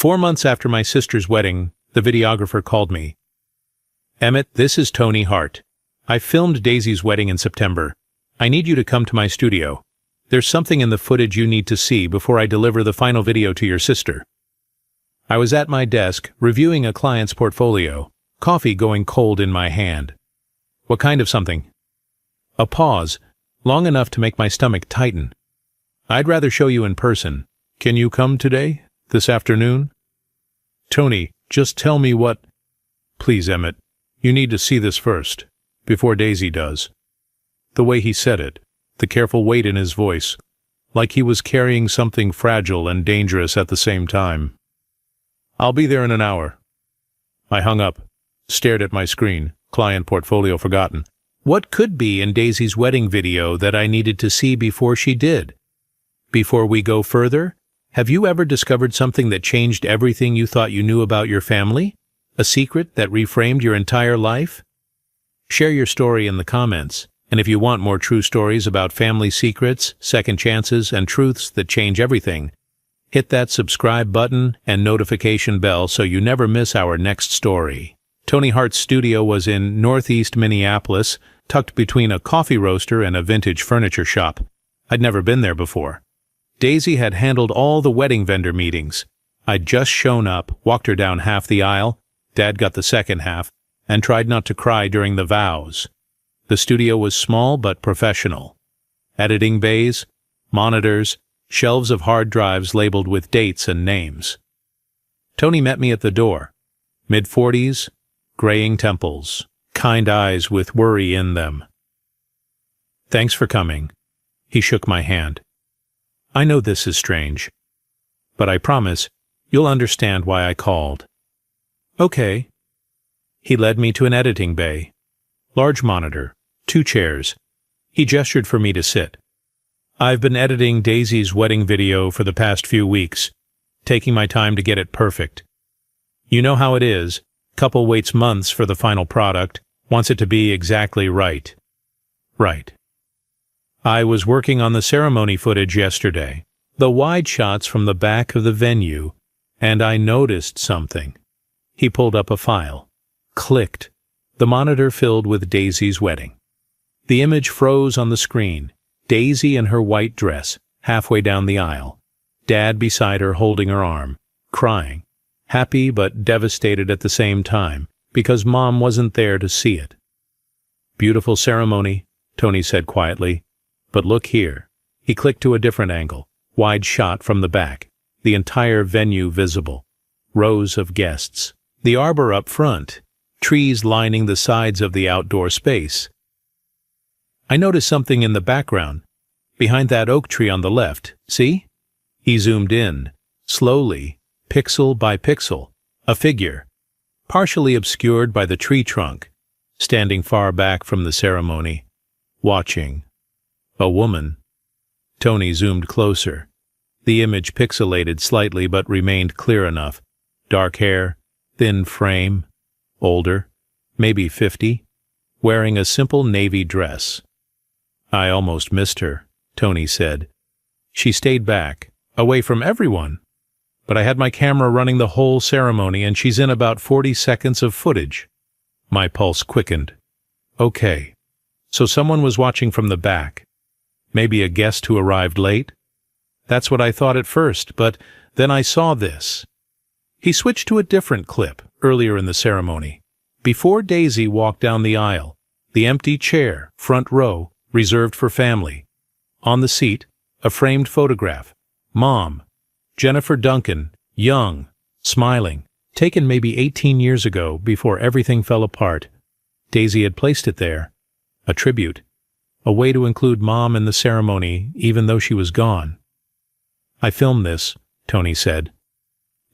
4 months after my sister's wedding, the videographer called me. "Emmett, this is Tony Hart. I filmed Daisy's wedding in September. I need you to come to my studio. There's something in the footage you need to see before I deliver the final video to your sister." I was at my desk, reviewing a client's portfolio, coffee going cold in my hand. "What kind of something?" A pause, long enough to make my stomach tighten. "I'd rather show you in person. Can you come today? This afternoon?" "Tony, just tell me what—" "Please, Emmett, you need to see this first, before Daisy does." The way he said it, the careful weight in his voice, like he was carrying something fragile and dangerous at the same time. "I'll be there in an hour." I hung up, stared at my screen, client portfolio forgotten. What could be in Daisy's wedding video that I needed to see before she did? Before we go further, have you ever discovered something that changed everything you thought you knew about your family? A secret that reframed your entire life? Share your story in the comments, and if you want more true stories about family secrets, second chances, and truths that change everything, hit that subscribe button and notification bell so you never miss our next story. Tony Hart's studio was in northeast Minneapolis, tucked between a coffee roaster and a vintage furniture shop. I'd never been there before. Daisy had handled all the wedding vendor meetings. I'd just shown up, walked her down half the aisle, Dad got the second half, and tried not to cry during the vows. The studio was small but professional. Editing bays, monitors, shelves of hard drives labeled with dates and names. Tony met me at the door. Mid-40s, graying temples, kind eyes with worry in them. "Thanks for coming." He shook my hand. "I know this is strange, but I promise you'll understand why I called." "Okay." He led me to an editing bay. Large monitor, 2 chairs. He gestured for me to sit. "I've been editing Daisy's wedding video for the past few weeks, taking my time to get it perfect. You know how it is. Couple waits months for the final product, wants it to be exactly right. Right. I was working on the ceremony footage yesterday, the wide shots from the back of the venue, and I noticed something." He pulled up a file. Clicked. The monitor filled with Daisy's wedding. The image froze on the screen. Daisy in her white dress, halfway down the aisle. Dad beside her holding her arm, crying. Happy but devastated at the same time, because Mom wasn't there to see it. "Beautiful ceremony," Tony said quietly. "But look here." He clicked to a different angle, wide shot from the back, the entire venue visible. Rows of guests. The arbor up front, trees lining the sides of the outdoor space. I noticed something in the background, behind that oak tree on the left, see? He zoomed in, slowly, pixel by pixel, a figure, partially obscured by the tree trunk, standing far back from the ceremony, watching. A woman. Tony zoomed closer. The image pixelated slightly but remained clear enough. Dark hair, thin frame, older, maybe 50, wearing a simple navy dress. "I almost missed her," Tony said. "She stayed back, away from everyone. But I had my camera running the whole ceremony and she's in about 40 seconds of footage." My pulse quickened. Okay, so someone was watching from the back. Maybe a guest who arrived late? That's what I thought at first, but then I saw this. He switched to a different clip earlier in the ceremony. Before Daisy walked down the aisle, the empty chair, front row, reserved for family. On the seat, a framed photograph. Mom, Jennifer Duncan, young, smiling, taken maybe 18 years ago before everything fell apart. Daisy had placed it there. A tribute. A way to include Mom in the ceremony even though she was gone. "I filmed this," Tony said.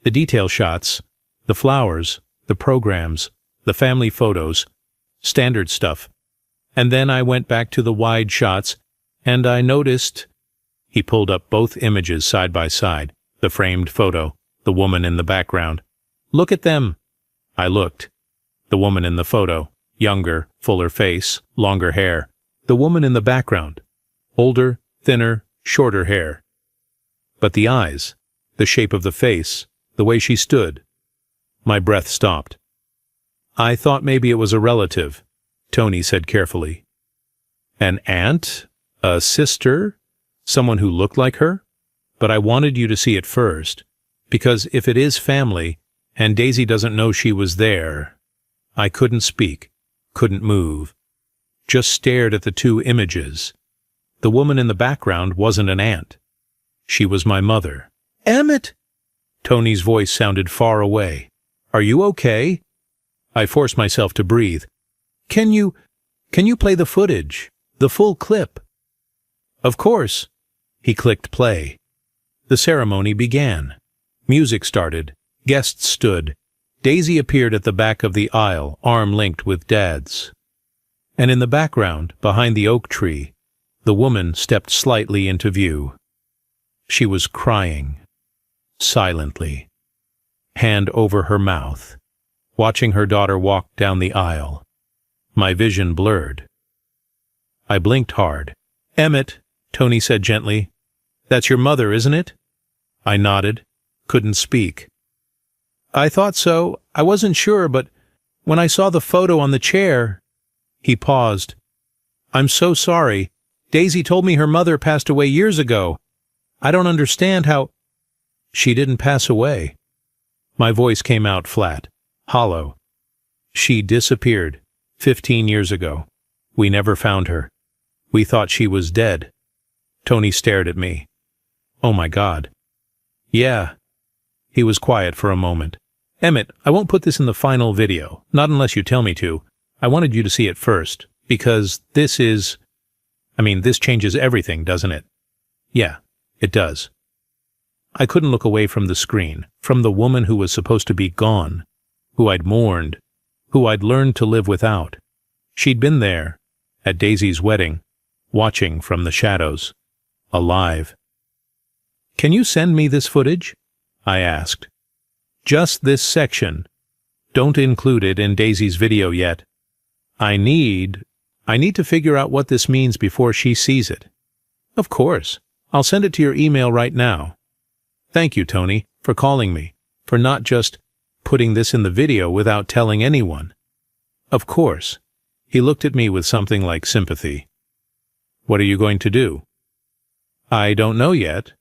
"The detail shots, the flowers, the programs, the family photos, standard stuff. And then I went back to the wide shots, and I noticed..." He pulled up both images side by side, the framed photo, the woman in the background. "Look at them." I looked. The woman in the photo, younger, fuller face, longer hair. The woman in the background, older, thinner, shorter hair. But the eyes, the shape of the face, the way she stood. My breath stopped. I thought maybe it was a relative, Tony said carefully. An aunt? A sister? Someone who looked like her? But I wanted you to see it first, because if it is family, and Daisy doesn't know she was there. I couldn't speak, couldn't move. Just stared at the two images. The woman in the background wasn't an aunt. She was my mother. Emmett! Tony's voice sounded far away. Are you okay? I forced myself to breathe. Can you play the footage? The full clip? Of course. He clicked play. The ceremony began. Music started. Guests stood. Daisy appeared at the back of the aisle, arm linked with Dad's. And in the background, behind the oak tree, the woman stepped slightly into view. She was crying, silently, hand over her mouth, watching her daughter walk down the aisle. My vision blurred. I blinked hard. Emmett, Tony said gently. That's your mother, isn't it? I nodded, couldn't speak. I thought so. I wasn't sure, but when I saw the photo on the chair... He paused. I'm so sorry. Daisy told me her mother passed away years ago. I don't understand how... She didn't pass away. My voice came out flat, hollow. She disappeared 15 years ago. We never found her. We thought she was dead. Tony stared at me. Oh my God. Yeah. He was quiet for a moment. Emmett, I won't put this in the final video, not unless you tell me to. I wanted you to see it first, because this changes everything, doesn't it? Yeah, it does. I couldn't look away from the screen, from the woman who was supposed to be gone, who I'd mourned, who I'd learned to live without. She'd been there, at Daisy's wedding, watching from the shadows, alive. Can you send me this footage? I asked. Just this section. Don't include it in Daisy's video yet. I need to figure out what this means before she sees it. Of course. I'll send it to your email right now. Thank you, Tony, for calling me, for not just putting this in the video without telling anyone. Of course. He looked at me with something like sympathy. What are you going to do? I don't know yet.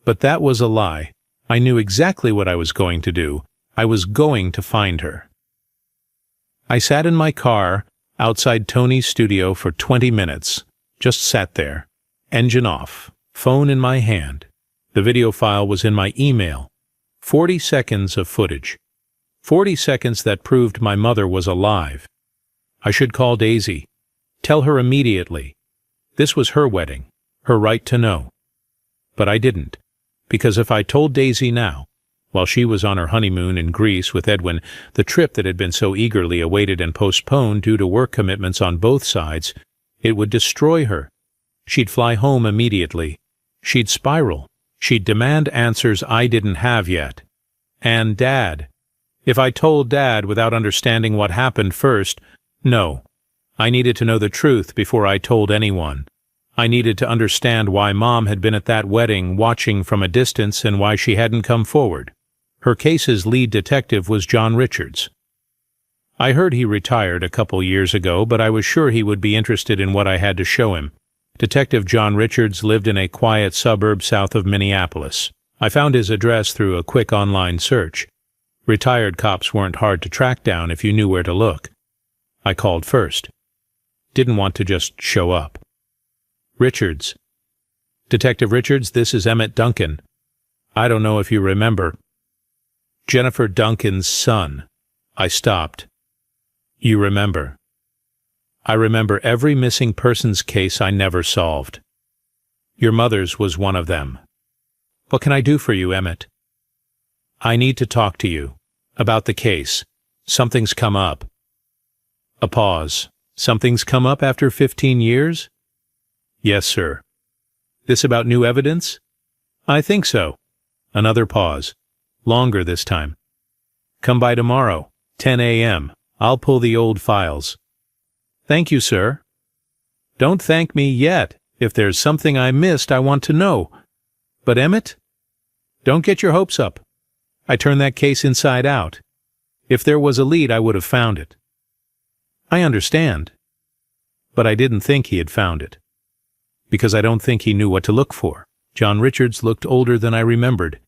But that was a lie. I knew exactly what I was going to do. I was going to find her. I sat in my car outside Tony's studio for 20 minutes. Just sat there. Engine off. Phone in my hand. The video file was in my email. 40 seconds of footage. 40 seconds that proved my mother was alive. I should call Daisy. Tell her immediately. This was her wedding. Her right to know. But I didn't. Because if I told Daisy now, while she was on her honeymoon in Greece with Edwin, the trip that had been so eagerly awaited and postponed due to work commitments on both sides, it would destroy her. She'd fly home immediately. She'd spiral. She'd demand answers I didn't have yet. And Dad. If I told Dad without understanding what happened first, no. I needed to know the truth before I told anyone. I needed to understand why Mom had been at that wedding watching from a distance and why she hadn't come forward. Her case's lead detective was John Richards. I heard he retired a couple years ago, but I was sure he would be interested in what I had to show him. Detective John Richards lived in a quiet suburb south of Minneapolis. I found his address through a quick online search. Retired cops weren't hard to track down if you knew where to look. I called first. Didn't want to just show up. Richards. Detective Richards, this is Emmett Duncan. I don't know if you remember. Jennifer Duncan's son. I stopped. You remember. I remember every missing persons case I never solved. Your mother's was one of them. What can I do for you, Emmett? I need to talk to you. About the case. Something's come up. A pause. Something's come up after 15 years? Yes, sir. This about new evidence? I think so. Another pause. Longer this time. Come by tomorrow, 10 a.m. I'll pull the old files. Thank you, sir. Don't thank me yet. If there's something I missed, I want to know. But Emmett? Don't get your hopes up. I turned that case inside out. If there was a lead, I would have found it. I understand. But I didn't think he had found it. Because I don't think he knew what to look for. John Richards looked older than I remembered.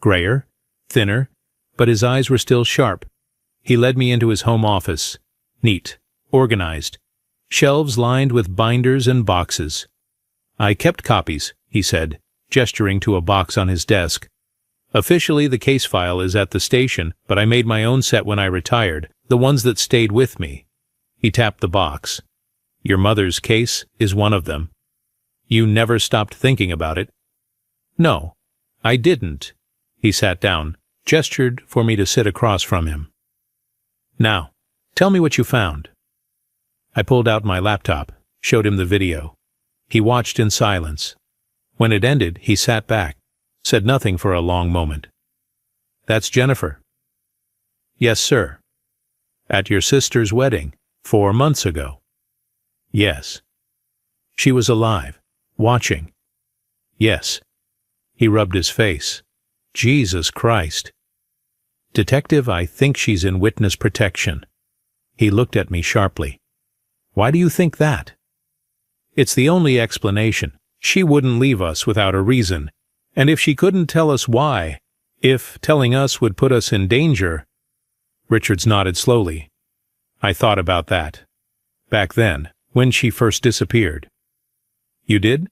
Grayer, thinner, but his eyes were still sharp. He led me into his home office. Neat, organized. Shelves lined with binders and boxes. I kept copies, he said, gesturing to a box on his desk. Officially, the case file is at the station, but I made my own set when I retired, the ones that stayed with me. He tapped the box. Your mother's case is one of them. You never stopped thinking about it? No, I didn't. He sat down, gestured for me to sit across from him. Now, tell me what you found. I pulled out my laptop, showed him the video. He watched in silence. When it ended, he sat back, said nothing for a long moment. That's Jennifer. Yes, sir. At your sister's wedding, 4 months ago. Yes. She was alive, watching. Yes. He rubbed his face. Jesus Christ. Detective, I think she's in witness protection. He looked at me sharply. Why do you think that? It's the only explanation. She wouldn't leave us without a reason. And if she couldn't tell us why, if telling us would put us in danger... Richards nodded slowly. I thought about that. Back then, when she first disappeared. You did?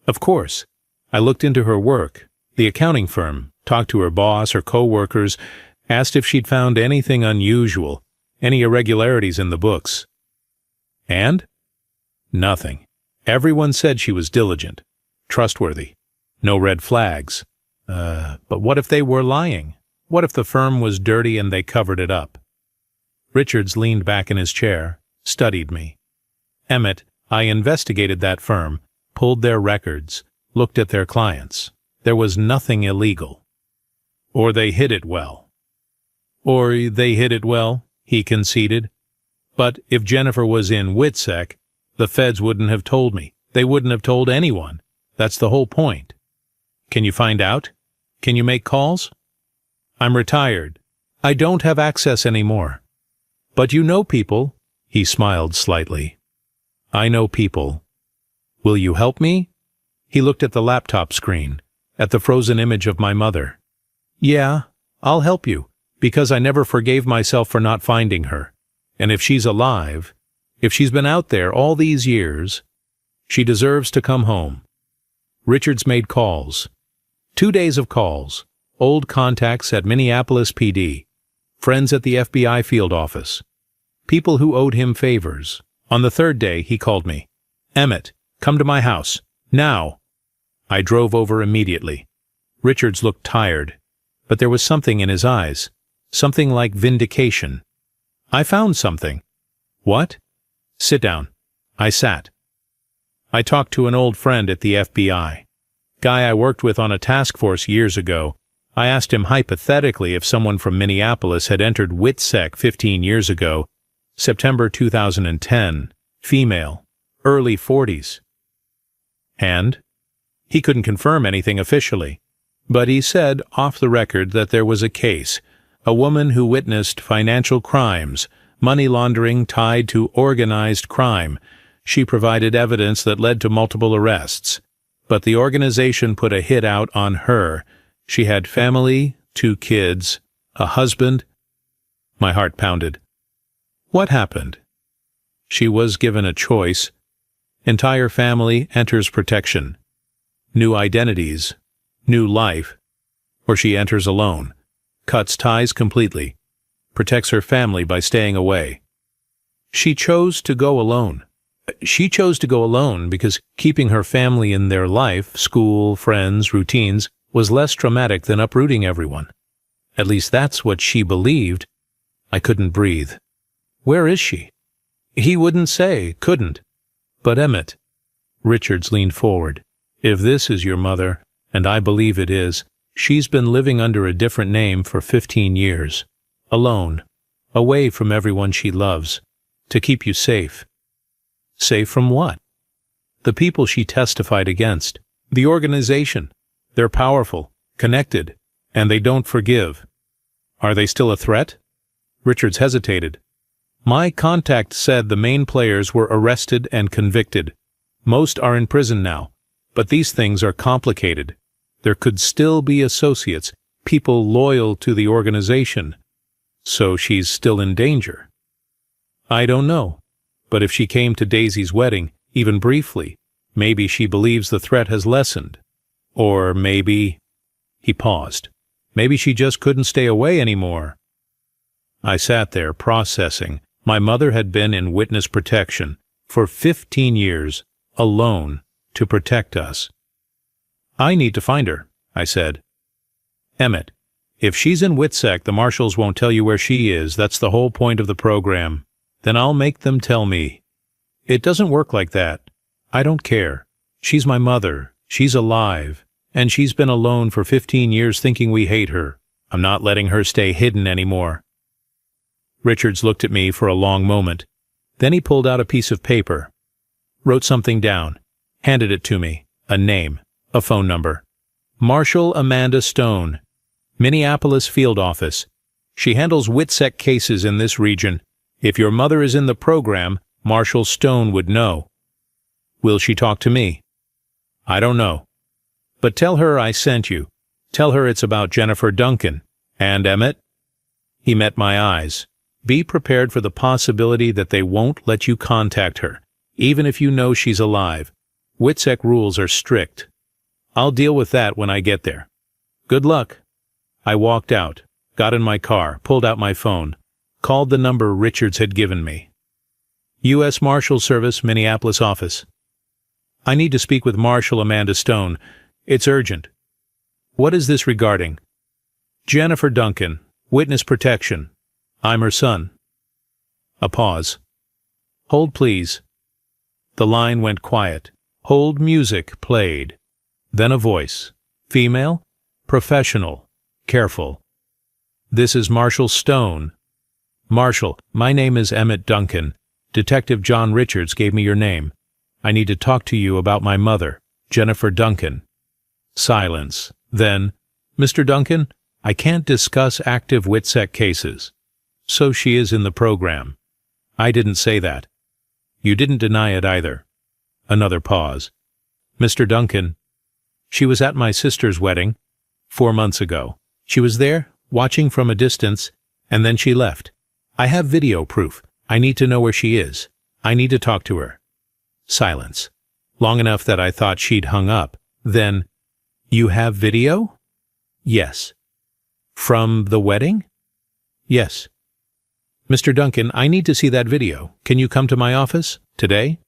Of course. I looked into her work, the accounting firm, talked to her boss, her co-workers, asked if she'd found anything unusual, any irregularities in the books. And? Nothing. Everyone said she was diligent, trustworthy, no red flags. But what if they were lying? What if the firm was dirty and they covered it up? Richards leaned back in his chair, studied me. Emmett, I investigated that firm, pulled their records, looked at their clients. There was nothing illegal. Or they hid it well. Or they hid it well, he conceded. But if Jennifer was in WITSEC, the feds wouldn't have told me. They wouldn't have told anyone. That's the whole point. Can you find out? Can you make calls? I'm retired. I don't have access anymore. But you know people. He smiled slightly. I know people. Will you help me? He looked at the laptop screen, at the frozen image of my mother. Yeah, I'll help you, because I never forgave myself for not finding her. And if she's alive, if she's been out there all these years, she deserves to come home. Richards made calls. 2 days of calls. Old contacts at Minneapolis PD. Friends at the FBI field office. People who owed him favors. On the 3rd day, he called me. Emmett, come to my house. Now. I drove over immediately. Richards looked tired, but there was something in his eyes. Something like vindication. I found something. What? Sit down. I sat. I talked to an old friend at the FBI. Guy I worked with on a task force years ago. I asked him hypothetically if someone from Minneapolis had entered WITSEC 15 years ago, September 2010, female, early 40s. And? He couldn't confirm anything officially, but he said off the record that there was a case, a woman who witnessed financial crimes, money laundering tied to organized crime. She provided evidence that led to multiple arrests, but the organization put a hit out on her. She had family, 2 kids, a husband. My heart pounded. What happened? She was given a choice. Entire family enters protection. New identities, new life. Or she enters alone, cuts ties completely, protects her family by staying away. She chose to go alone. She chose to go alone because keeping her family in their life, school, friends, routines, was less traumatic than uprooting everyone. At least that's what she believed. I couldn't breathe. Where is she? He wouldn't say, couldn't. But Emmett. Richards leaned forward. If this is your mother, and I believe it is, she's been living under a different name for 15 years. Alone. Away from everyone she loves. To keep you safe. Safe from what? The people she testified against. The organization. They're powerful, connected, and they don't forgive. Are they still a threat? Richards hesitated. My contact said the main players were arrested and convicted. Most are in prison now, but these things are complicated. There could still be associates, people loyal to the organization. So she's still in danger. I don't know, but if she came to Daisy's wedding, even briefly, maybe she believes the threat has lessened. Or maybe... He paused. Maybe she just couldn't stay away anymore. I sat there, processing. My mother had been in witness protection for 15 years, alone, to protect us. I need to find her, I said. Emmett, if she's in WITSEC, the marshals won't tell you where she is. That's the whole point of the program. Then I'll make them tell me. It doesn't work like that. I don't care. She's my mother. She's alive. And she's been alone for 15 years thinking we hate her. I'm not letting her stay hidden anymore. Richards looked at me for a long moment. Then he pulled out a piece of paper, wrote something down, handed it to me, a name, a phone number. Marshal Amanda Stone, Minneapolis Field Office. She handles WITSEC cases in this region. If your mother is in the program, Marshal Stone would know. Will she talk to me? I don't know. But tell her I sent you. Tell her it's about Jennifer Duncan. And Emmett? He met my eyes. Be prepared for the possibility that they won't let you contact her, even if you know she's alive. WITSEC rules are strict. I'll deal with that when I get there. Good luck. I walked out, got in my car, pulled out my phone, called the number Richards had given me. U.S. Marshal Service, Minneapolis office. I need to speak with Marshal Amanda Stone. It's urgent. What is this regarding? Jennifer Duncan, witness protection. I'm her son. A pause. Hold, please. The line went quiet. Hold music played. Then a voice. Female? Professional. Careful. This is Marshal Stone. Marshal, my name is Emmett Duncan. Detective John Richards gave me your name. I need to talk to you about my mother, Jennifer Duncan. Silence. Then, Mr. Duncan, I can't discuss active WITSEC cases. So she is in the program. I didn't say that. You didn't deny it either. Another pause. Mr. Duncan, she was at my sister's wedding 4 months ago. She was there, watching from a distance, and then she left. I have video proof. I need to know where she is. I need to talk to her. Silence. Long enough that I thought she'd hung up. Then, you have video? Yes. From the wedding? Yes. Mr. Duncan, I need to see that video. Can you come to my office today?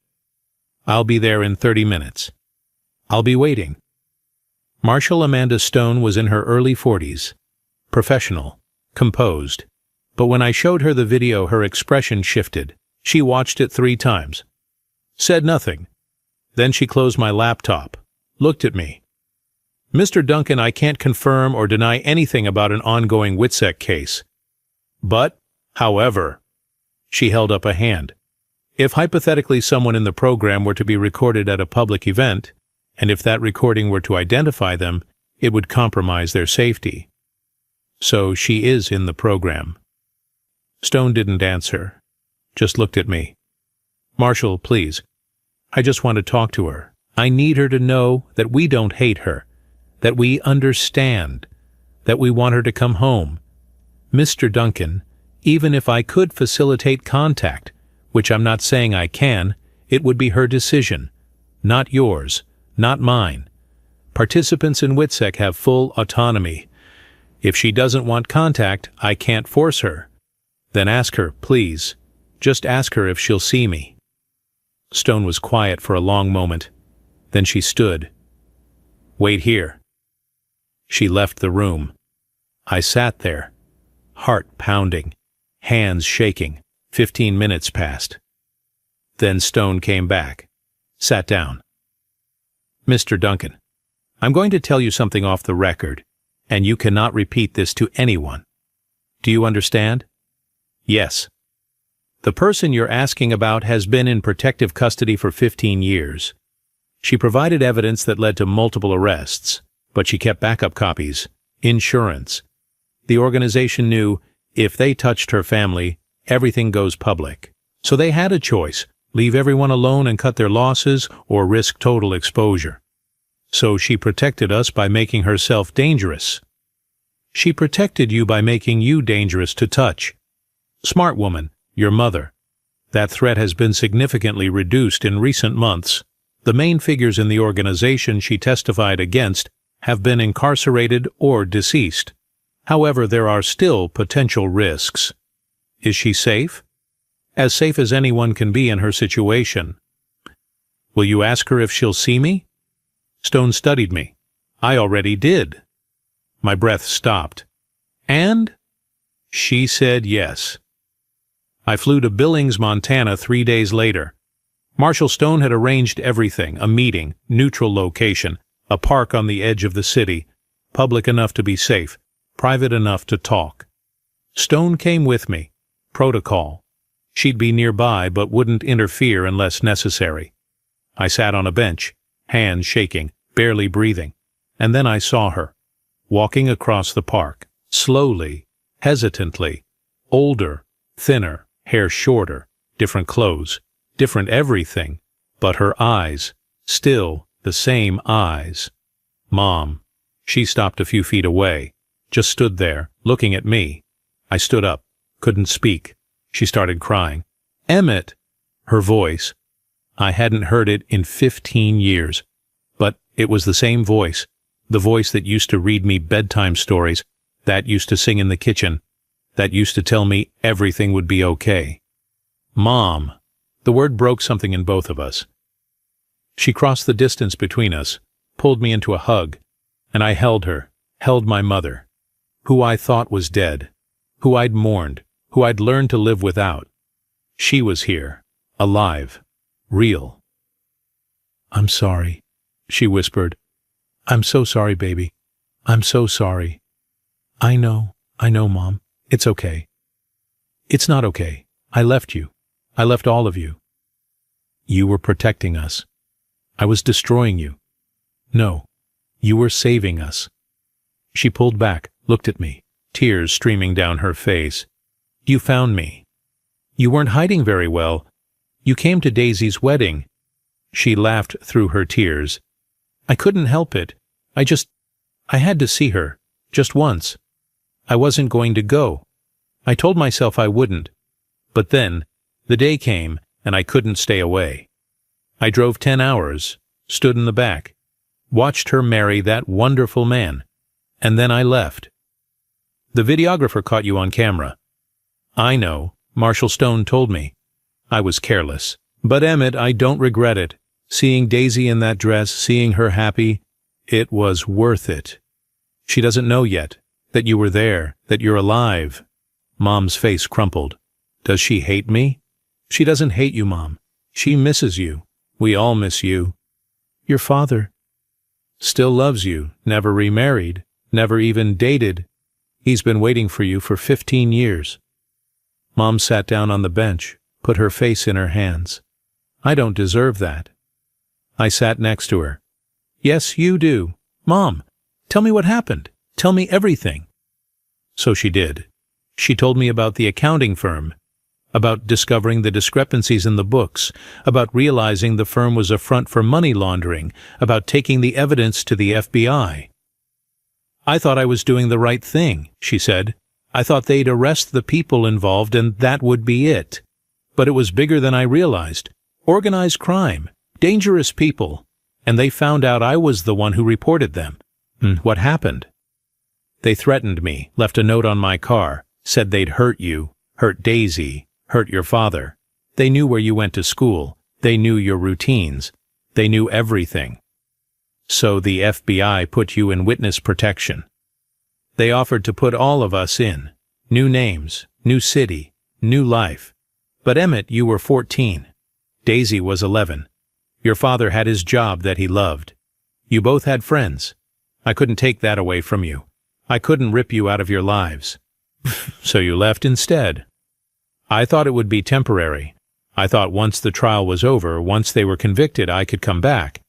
I'll be there in 30 minutes. I'll be waiting. Marshal Amanda Stone was in her early 40s. Professional. Composed. But when I showed her the video, her expression shifted. She watched it 3 times. Said nothing. Then she closed my laptop. Looked at me. Mr. Duncan, I can't confirm or deny anything about an ongoing WITSEC case. But, however, she held up a hand. If hypothetically someone in the program were to be recorded at a public event, and if that recording were to identify them, it would compromise their safety. So she is in the program. Stone didn't answer, just looked at me. Marshal, please. I just want to talk to her. I need her to know that we don't hate her, that we understand, that we want her to come home. Mr. Duncan, even if I could facilitate contact, which I'm not saying I can, it would be her decision, not yours, not mine. Participants in WITSEC have full autonomy. If she doesn't want contact, I can't force her. Then ask her, please. Just ask her if she'll see me. Stone was quiet for a long moment. Then she stood. Wait here. She left the room. I sat there, heart pounding, hands shaking. 15 minutes passed. Then Stone came back, sat down. Mr. Duncan, I'm going to tell you something off the record, and you cannot repeat this to anyone. Do you understand? Yes. The person you're asking about has been in protective custody for 15 years. She provided evidence that led to multiple arrests, but she kept backup copies, insurance. The organization knew if they touched her family, everything goes public. So they had a choice: leave everyone alone and cut their losses, or risk total exposure. So she protected us by making herself dangerous. She protected you by making you dangerous to touch. Smart woman, your mother. That threat has been significantly reduced in recent months. The main figures in the organization she testified against have been incarcerated or deceased. However, there are still potential risks. Is she safe? As safe as anyone can be in her situation. Will you ask her if she'll see me? Stone studied me. I already did. My breath stopped. And? She said yes. I flew to Billings, Montana 3 days later. Marshal Stone had arranged everything: a meeting, neutral location, a park on the edge of the city, public enough to be safe, private enough to talk. Stone came with me. Protocol. She'd be nearby but wouldn't interfere unless necessary. I sat on a bench, hands shaking, barely breathing, and then I saw her, walking across the park, slowly, hesitantly, older, thinner, hair shorter, different clothes, different everything, but her eyes, still the same eyes. Mom. She stopped a few feet away, just stood there, looking at me. I stood up, couldn't speak. She started crying. Emmett! Her voice. I hadn't heard it in 15 years, but it was the same voice, the voice that used to read me bedtime stories, that used to sing in the kitchen, that used to tell me everything would be okay. Mom. The word broke something in both of us. She crossed the distance between us, pulled me into a hug, and I held her, held my mother, who I thought was dead, who I'd mourned, who I'd learned to live without. She was here, alive, real. I'm sorry, she whispered. I'm so sorry, baby. I'm so sorry. I know, Mom. It's okay. It's not okay. I left you. I left all of you. You were protecting us. I was destroying you. No, you were saving us. She pulled back, looked at me, tears streaming down her face. You found me. You weren't hiding very well. You came to Daisy's wedding. She laughed through her tears. I couldn't help it. I had to see her, just once. I wasn't going to go. I told myself I wouldn't. But then, the day came, and I couldn't stay away. I drove 10 hours, stood in the back, watched her marry that wonderful man, and then I left. The videographer caught you on camera. I know, Marshal Stone told me. I was careless. But Emmett, I don't regret it. Seeing Daisy in that dress, seeing her happy, it was worth it. She doesn't know yet that you were there, that you're alive. Mom's face crumpled. Does she hate me? She doesn't hate you, Mom. She misses you. We all miss you. Your father still loves you, never remarried, never even dated. He's been waiting for you for 15 years. Mom sat down on the bench, put her face in her hands. I don't deserve that. I sat next to her. Yes, you do. Mom, tell me what happened. Tell me everything. So she did. She told me about the accounting firm, about discovering the discrepancies in the books, about realizing the firm was a front for money laundering, about taking the evidence to the FBI. I thought I was doing the right thing, she said. I thought they'd arrest the people involved and that would be it. But it was bigger than I realized. Organized crime, dangerous people, and they found out I was the one who reported them. What happened? They threatened me, left a note on my car, said they'd hurt you, hurt Daisy, hurt your father. They knew where you went to school. They knew your routines. They knew everything. So the FBI put you in witness protection. They offered to put all of us in. New names, new city, new life. But Emmett, you were 14. Daisy was 11. Your father had his job that he loved. You both had friends. I couldn't take that away from you. I couldn't rip you out of your lives. So you left instead. I thought it would be temporary. I thought once the trial was over, once they were convicted, I could come back.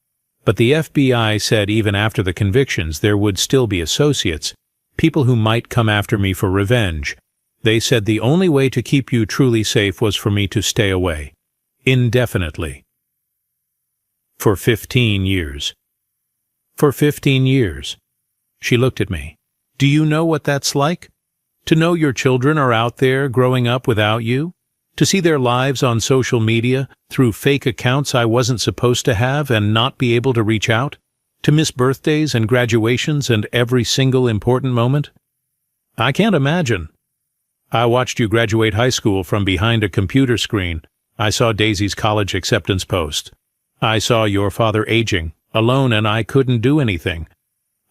But the FBI said even after the convictions there would still be associates, People who might come after me for revenge. They said the only way to keep you truly safe was for me to stay away. Indefinitely. For 15 years. For 15 years. She looked at me. Do you know what that's like? To know your children are out there growing up without you? To see their lives on social media through fake accounts I wasn't supposed to have and not be able to reach out? To miss birthdays and graduations and every single important moment? I can't imagine. I watched you graduate high school from behind a computer screen. I saw Daisy's college acceptance post. I saw your father aging, alone, and I couldn't do anything.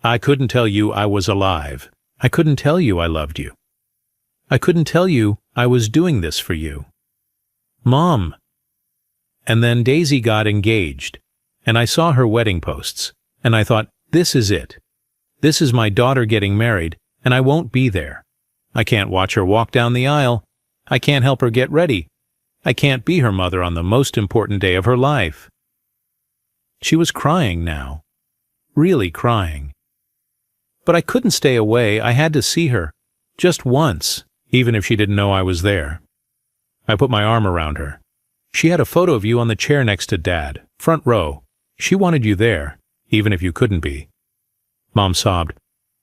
I couldn't tell you I was alive. I couldn't tell you I loved you. I couldn't tell you I was doing this for you. Mom. And then Daisy got engaged, and I saw her wedding posts, and I thought, this is it. This is my daughter getting married, and I won't be there. I can't watch her walk down the aisle. I can't help her get ready. I can't be her mother on the most important day of her life. She was crying now. Really crying. But I couldn't stay away. I had to see her. Just once, even if she didn't know I was there. I put my arm around her. She had a photo of you on the chair next to Dad, front row. She wanted you there, even if you couldn't be. Mom sobbed.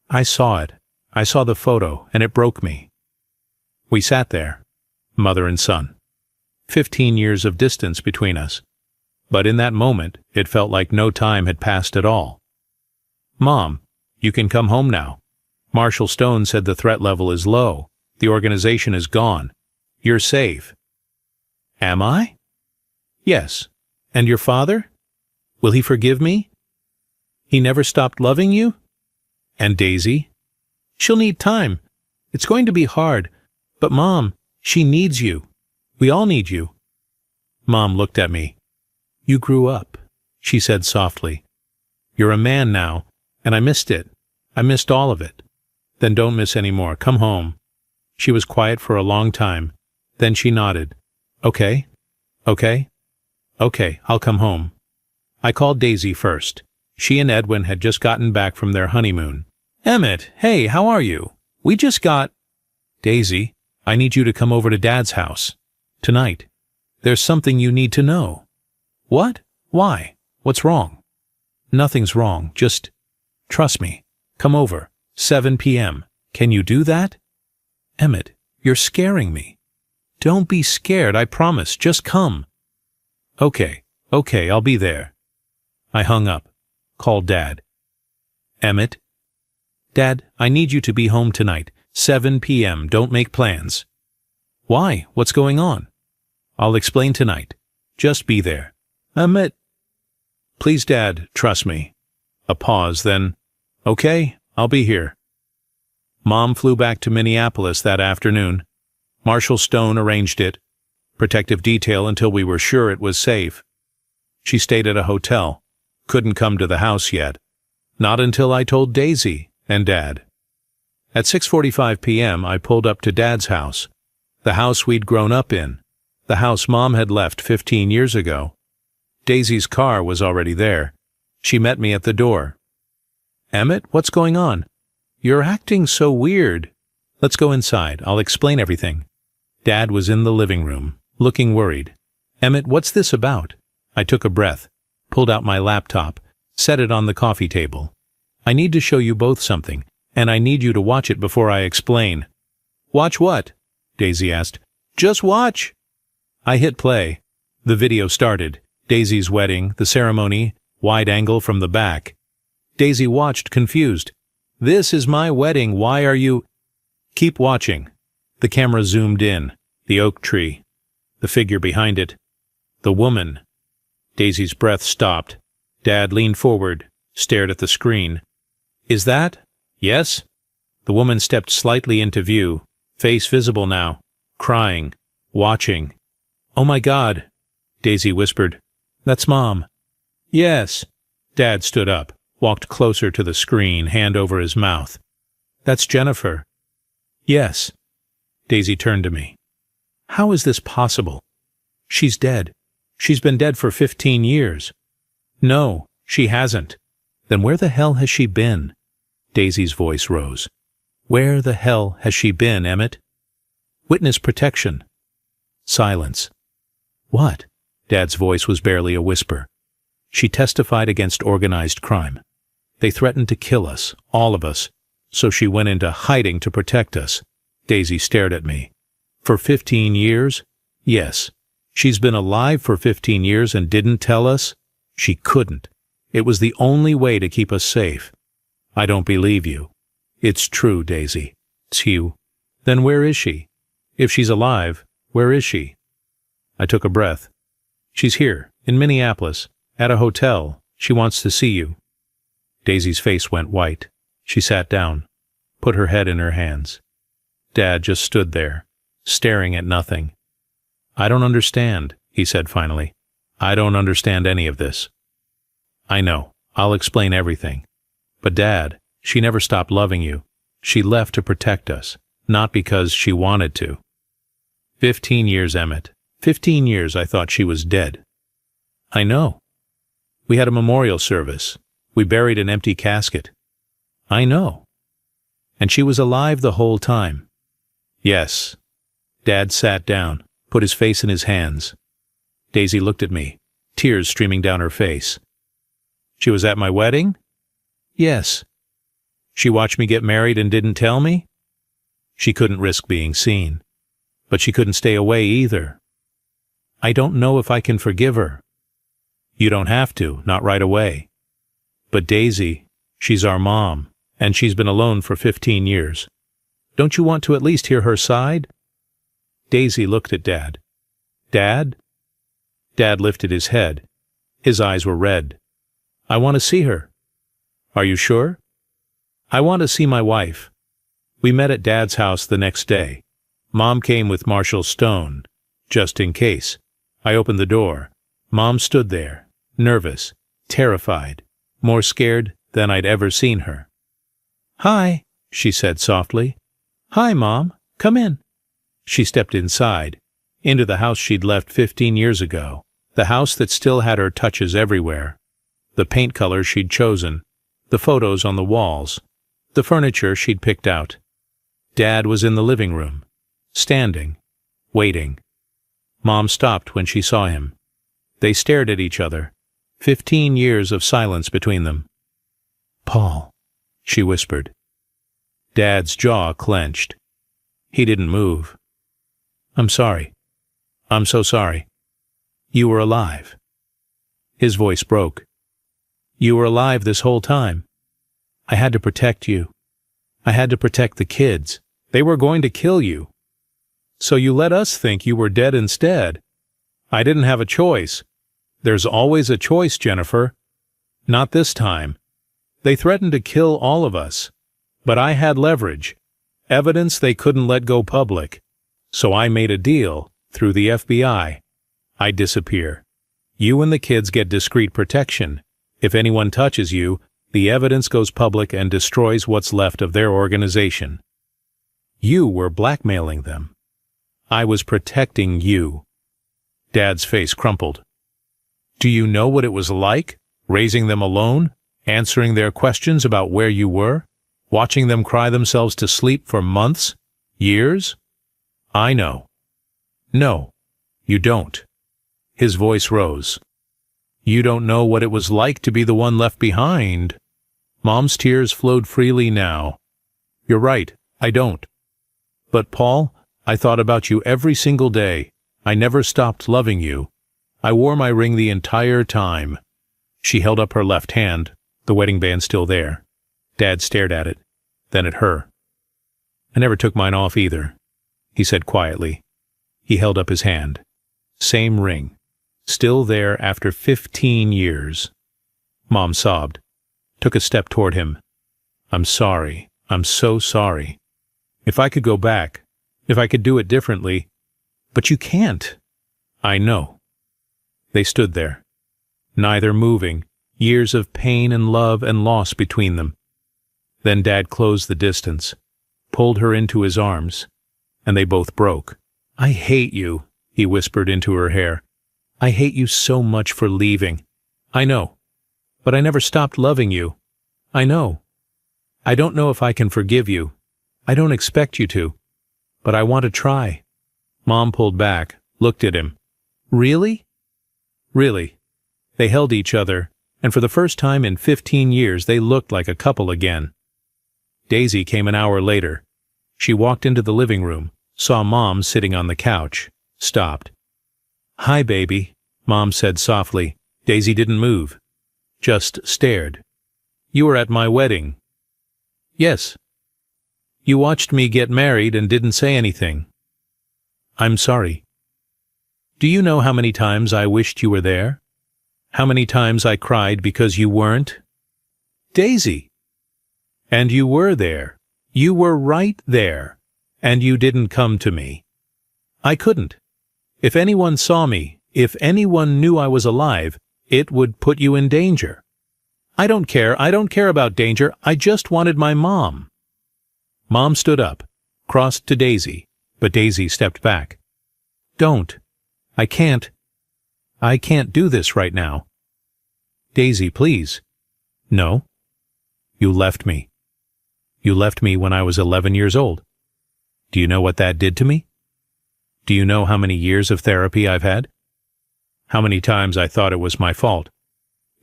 I saw it. I saw the photo, and it broke me. We sat there, mother and son. 15 years of distance between us. But in that moment, it felt like no time had passed at all. Mom, you can come home now. Marshall Stone said the threat level is low. The organization is gone. You're safe. Am I? Yes. And your father? Will he forgive me? He never stopped loving you? And Daisy? She'll need time. It's going to be hard. But Mom, she needs you. We all need you. Mom looked at me. You grew up, she said softly. You're a man now, and I missed it. I missed all of it. Then don't miss any more. Come home. She was quiet for a long time. Then she nodded. Okay. Okay. Okay, I'll come home. I called Daisy first. She and Edwin had just gotten back from their honeymoon. Emmett, hey, how are you? We just got... Daisy, I need you to come over to Dad's house. Tonight. There's something you need to know. What? Why? What's wrong? Nothing's wrong. Just trust me. Come over. 7 p.m. Can you do that? Emmett, you're scaring me. Don't be scared, I promise. Just come. Okay, I'll be there. I hung up. Called Dad. Emmett? Dad, I need you to be home tonight. 7 p.m. Don't make plans. Why? What's going on? I'll explain tonight. Just be there. Emmett. Please, Dad, trust me. A pause, then, okay, I'll be here. Mom flew back to Minneapolis that afternoon. Marshall Stone arranged it. Protective detail until we were sure it was safe. She stayed at a hotel. Couldn't come to the house yet. Not until I told Daisy and Dad. At 6:45 p.m. I pulled up to Dad's house. The house we'd grown up in. The house Mom had left 15 years ago. Daisy's car was already there. She met me at the door. Emmett, what's going on? You're acting so weird. Let's go inside. I'll explain everything. Dad was in the living room, looking worried. Emmett, what's this about? I took a breath, pulled out my laptop, set it on the coffee table. I need to show you both something, and I need you to watch it before I explain. Watch what? Daisy asked. Just watch. I hit play. The video started. Daisy's wedding, the ceremony, wide angle from the back. Daisy watched, confused. This is my wedding. Why are you... Keep watching. The camera zoomed in. The oak tree. The figure behind it. The woman. Daisy's breath stopped. Dad leaned forward, stared at the screen. Is that? Yes? The woman stepped slightly into view, face visible now, crying, watching. Oh my God, Daisy whispered. That's Mom. Yes. Dad stood up, walked closer to the screen, hand over his mouth. That's Jennifer. Yes. Daisy turned to me. How is this possible? She's dead. She's been dead for 15 years. No, she hasn't. Then where the hell has she been? Daisy's voice rose. Where the hell has she been, Emmett? Witness protection. Silence. What? Dad's voice was barely a whisper. She testified against organized crime. They threatened to kill us, all of us, so she went into hiding to protect us. Daisy stared at me. For 15 years? Yes. She's been alive for 15 years and didn't tell us? She couldn't. It was the only way to keep us safe. I don't believe you. It's true, Daisy. It's you. Then where is she? If she's alive, where is she? I took a breath. She's here, in Minneapolis, at a hotel. She wants to see you. Daisy's face went white. She sat down, put her head in her hands. Dad just stood there, staring at nothing. I don't understand, he said finally. I don't understand any of this. I know. I'll explain everything. But Dad, she never stopped loving you. She left to protect us, not because she wanted to. 15 years, Emmett. 15 years I thought she was dead. I know. We had a memorial service. We buried an empty casket. I know. And she was alive the whole time. Yes. Dad sat down, put his face in his hands. Daisy looked at me, tears streaming down her face. She was at my wedding? Yes. She watched me get married and didn't tell me? She couldn't risk being seen. But she couldn't stay away either. I don't know if I can forgive her. You don't have to, not right away. But Daisy, she's our mom, and she's been alone for 15 years. Don't you want to at least hear her side? Daisy looked at Dad. Dad? Dad lifted his head. His eyes were red. I want to see her. Are you sure? I want to see my wife. We met at Dad's house the next day. Mom came with Marshall Stone, just in case. I opened the door. Mom stood there, nervous, terrified, more scared than I'd ever seen her. Hi, she said softly. Hi, Mom. Come in. She stepped inside, into the house she'd left 15 years ago, the house that still had her touches everywhere, the paint colors she'd chosen, the photos on the walls, the furniture she'd picked out. Dad was in the living room, standing, waiting. Mom stopped when she saw him. They stared at each other, 15 years of silence between them. Paul, she whispered. Dad's jaw clenched. He didn't move. I'm sorry. I'm so sorry. You were alive. His voice broke. You were alive this whole time. I had to protect you. I had to protect the kids. They were going to kill you. So you let us think you were dead instead. I didn't have a choice. There's always a choice, Jennifer. Not this time. They threatened to kill all of us. But I had leverage. Evidence they couldn't let go public. So I made a deal, through the FBI. I disappear. You and the kids get discreet protection. If anyone touches you, the evidence goes public and destroys what's left of their organization. You were blackmailing them. I was protecting you. Dad's face crumpled. Do you know what it was like, raising them alone, answering their questions about where you were, watching them cry themselves to sleep for months, years? I know. No, you don't. His voice rose. You don't know what it was like to be the one left behind. Mom's tears flowed freely now. You're right, I don't. But Paul, I thought about you every single day. I never stopped loving you. I wore my ring the entire time. She held up her left hand, the wedding band still there. Dad stared at it, then at her. I never took mine off either, he said quietly. He held up his hand. Same ring. Still there after 15 years. Mom sobbed, took a step toward him. I'm sorry. I'm so sorry. If I could go back, if I could do it differently. But you can't. I know. They stood there, neither moving, years of pain and love and loss between them. Then Dad closed the distance, pulled her into his arms, and they both broke. I hate you, he whispered into her hair. I hate you so much for leaving. I know. But I never stopped loving you. I know. I don't know if I can forgive you. I don't expect you to, but I want to try. Mom pulled back, looked at him. Really? Really. They held each other, and for the first time in 15 years they looked like a couple again. Daisy came an hour later. She walked into the living room, saw Mom sitting on the couch, stopped. "Hi, baby," Mom said softly. Daisy didn't move, just stared. "You were at my wedding." "Yes." "You watched me get married and didn't say anything." "I'm sorry." "Do you know how many times I wished you were there? How many times I cried because you weren't?" "Daisy!" "And you were there. You were right there. And you didn't come to me. I couldn't. If anyone saw me, if anyone knew I was alive, it would put you in danger. I don't care about danger, I just wanted my mom." Mom stood up, crossed to Daisy, but Daisy stepped back. "Don't. I can't do this right now." "Daisy, please." "No. You left me. You left me when I was 11 years old. Do you know what that did to me? Do you know how many years of therapy I've had? How many times I thought it was my fault?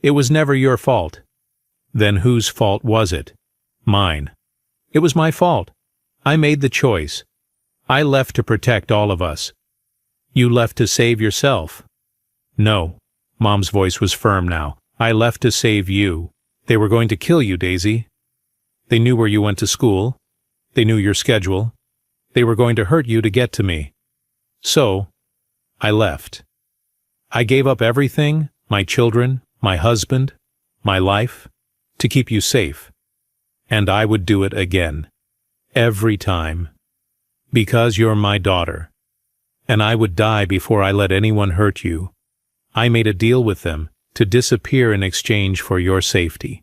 It was never your fault." "Then whose fault was it?" "Mine. It was my fault. I made the choice. I left to protect all of us. You left to save yourself." "No." Mom's voice was firm now. "I left to save you. They were going to kill you, Daisy. They knew where you went to school. They knew your schedule. They were going to hurt you to get to me. So, I left. I gave up everything, my children, my husband, my life, to keep you safe. And I would do it again. Every time. Because you're my daughter. And I would die before I let anyone hurt you. I made a deal with them to disappear in exchange for your safety."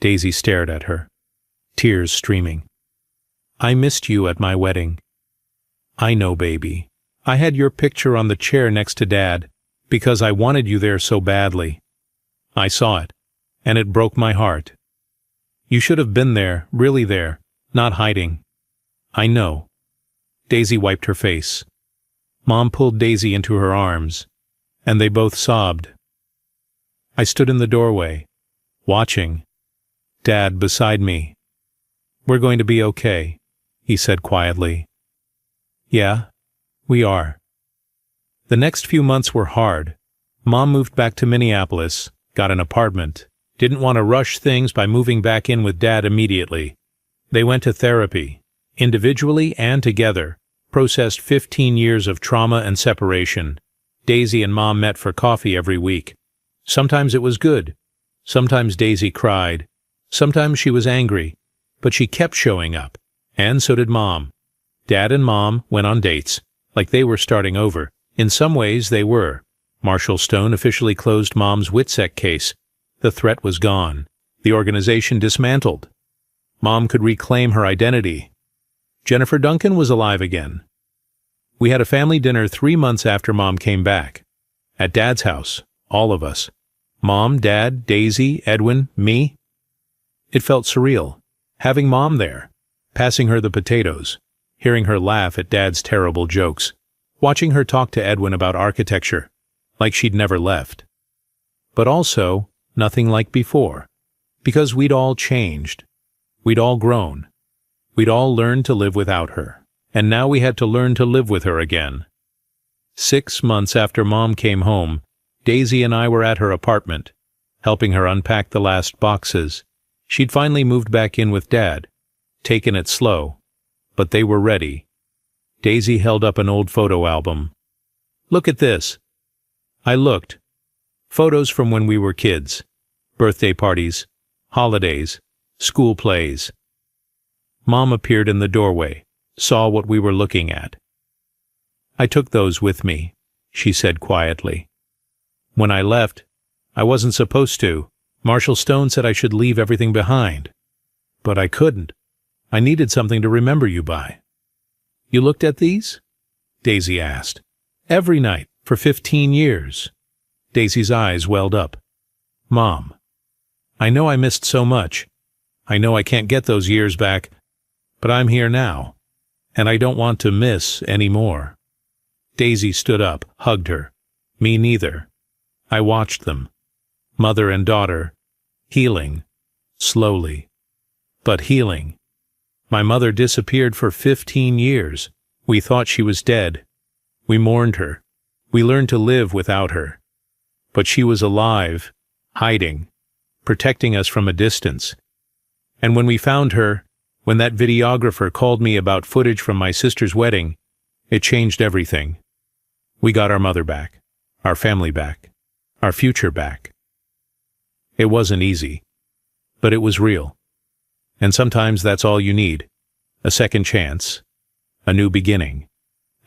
Daisy stared at her, tears streaming. "I missed you at my wedding." "I know, baby. I had your picture on the chair next to Dad, because I wanted you there so badly. I saw it, and it broke my heart. You should have been there, really there, not hiding." "I know." Daisy wiped her face. Mom pulled Daisy into her arms, and they both sobbed. I stood in the doorway, watching. Dad beside me. "We're going to be okay," he said quietly. "Yeah, we are." The next few months were hard. Mom moved back to Minneapolis, got an apartment, didn't want to rush things by moving back in with Dad immediately. They went to therapy, individually and together, processed 15 years of trauma and separation. Daisy and Mom met for coffee every week. Sometimes it was good. Sometimes Daisy cried. Sometimes she was angry. But she kept showing up. And so did Mom. Dad and Mom went on dates, like they were starting over. In some ways they were. Marshall Stone officially closed Mom's WITSEC case. The threat was gone. The organization dismantled. Mom could reclaim her identity. Jennifer Duncan was alive again. We had a family dinner 3 months after Mom came back. At Dad's house, all of us. Mom, Dad, Daisy, Edwin, me. It felt surreal, having Mom there, passing her the potatoes, hearing her laugh at Dad's terrible jokes, watching her talk to Edwin about architecture, like she'd never left. But also, nothing like before, because we'd all changed. We'd all grown. We'd all learned to live without her, and now we had to learn to live with her again. 6 months after Mom came home, Daisy and I were at her apartment, helping her unpack the last boxes. She'd finally moved back in with Dad, taken it slow, but they were ready. Daisy held up an old photo album. "Look at this." I looked. Photos from when we were kids. Birthday parties, holidays, school plays. Mom appeared in the doorway, saw what we were looking at. "I took those with me," she said quietly. "When I left, I wasn't supposed to. Marshall Stone said I should leave everything behind. But I couldn't. I needed something to remember you by." "You looked at these?" Daisy asked. "Every night, for 15 years. Daisy's eyes welled up. "Mom, I know I missed so much. I know I can't get those years back, but I'm here now, and I don't want to miss any more." Daisy stood up, hugged her. Me neither. I watched them, mother and daughter, healing, slowly, but healing. My mother disappeared for 15 years. We thought she was dead. We mourned her. We learned to live without her. But she was alive, hiding, protecting us from a distance. And when we found her, when that videographer called me about footage from my sister's wedding, it changed everything. We got our mother back, our family back, our future back. It wasn't easy, but it was real. And sometimes that's all you need: a second chance, a new beginning,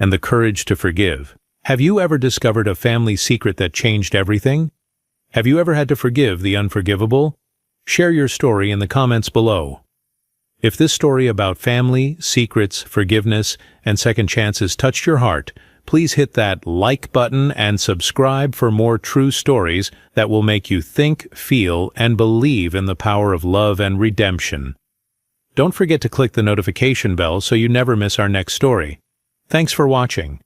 and the courage to forgive. Have you ever discovered a family secret that changed everything? Have you ever had to forgive the unforgivable? Share your story in the comments below. If this story about family, secrets, forgiveness, and second chances touched your heart, please hit that like button and subscribe for more true stories that will make you think, feel, and believe in the power of love and redemption. Don't forget to click the notification bell so you never miss our next story. Thanks for watching.